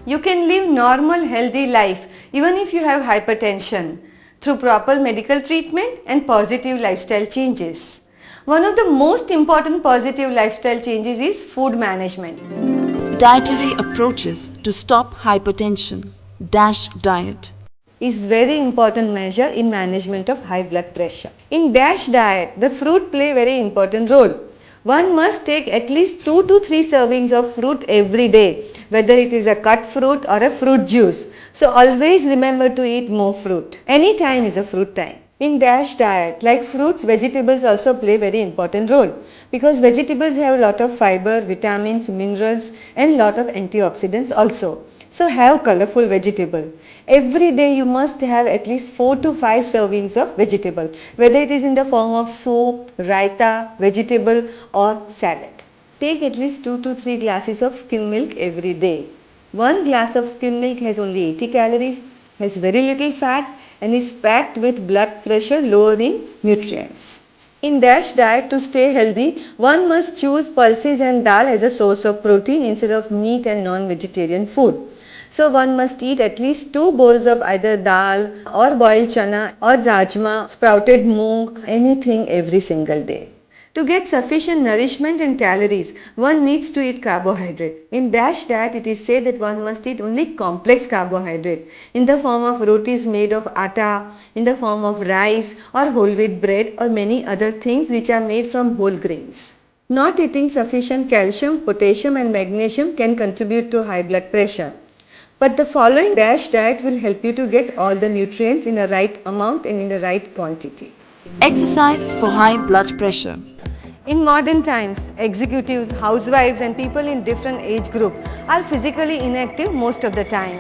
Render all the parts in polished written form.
You can live normal healthy life even if you have hypertension through proper medical treatment and positive lifestyle changes. One of the most important positive lifestyle changes is food management. Dietary approaches to stop hypertension. DASH diet. Is very important measure in management of high blood pressure. In DASH diet, the fruit play very important role. One must take at least 2 to 3 servings of fruit every day, whether it is a cut fruit or a fruit juice. So always remember to eat more fruit. Any time is a fruit time. In DASH diet, like fruits, vegetables also play very important role because vegetables have a lot of fiber, vitamins, minerals and lot of antioxidants also. So have colorful vegetable. Every day you must have at least 4 to 5 servings of vegetable, whether it is in the form of soup, raita, vegetable or salad. Take at least 2 to 3 glasses of skim milk every day. One glass of skim milk has only 80 calories, has very little fat and is packed with blood pressure lowering nutrients. In DASH diet, to stay healthy, one must choose pulses and dal as a source of protein instead of meat and non-vegetarian food. So one must eat at least 2 bowls of either dal or boiled chana or rajma, sprouted moong, anything every single day. To get sufficient nourishment and calories, one needs to eat carbohydrate. In DASH diet, it is said that one must eat only complex carbohydrate in the form of rotis made of atta, in the form of rice or whole wheat bread or many other things which are made from whole grains. Not eating sufficient calcium, potassium and magnesium can contribute to high blood pressure. But the following DASH diet will help you to get all the nutrients in the right amount and in the right quantity. Exercise for high blood pressure. In modern times, executives, housewives and people in different age group are physically inactive most of the time,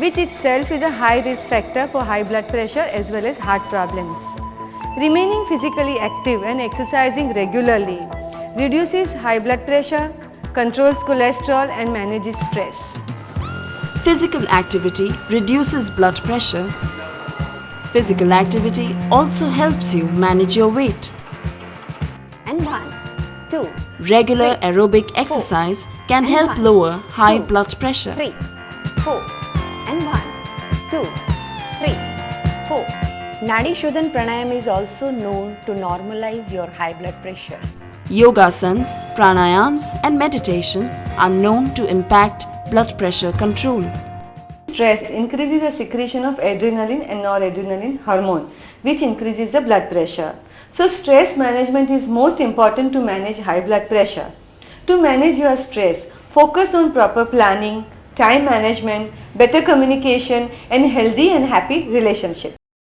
which itself is a high risk factor for high blood pressure as well as heart problems. Remaining physically active and exercising regularly reduces high blood pressure, controls cholesterol and manages stress. Physical activity reduces blood pressure. Physical activity also helps you manage your weight. And 1, 2, Regular 3, aerobic 4, exercise can and help 1, lower high 2, blood pressure. 3, 4 and 1, 2, 3, 4. Nadi Shodhan Pranayam is also known to normalize your high blood pressure. Yogasans, pranayams and meditation are known to impact blood pressure control. Stress increases the secretion of adrenaline and noradrenaline hormone, which increases the blood pressure. So stress management is most important to manage high blood pressure. To manage your stress, focus on proper planning, time management, better communication and healthy and happy relationship.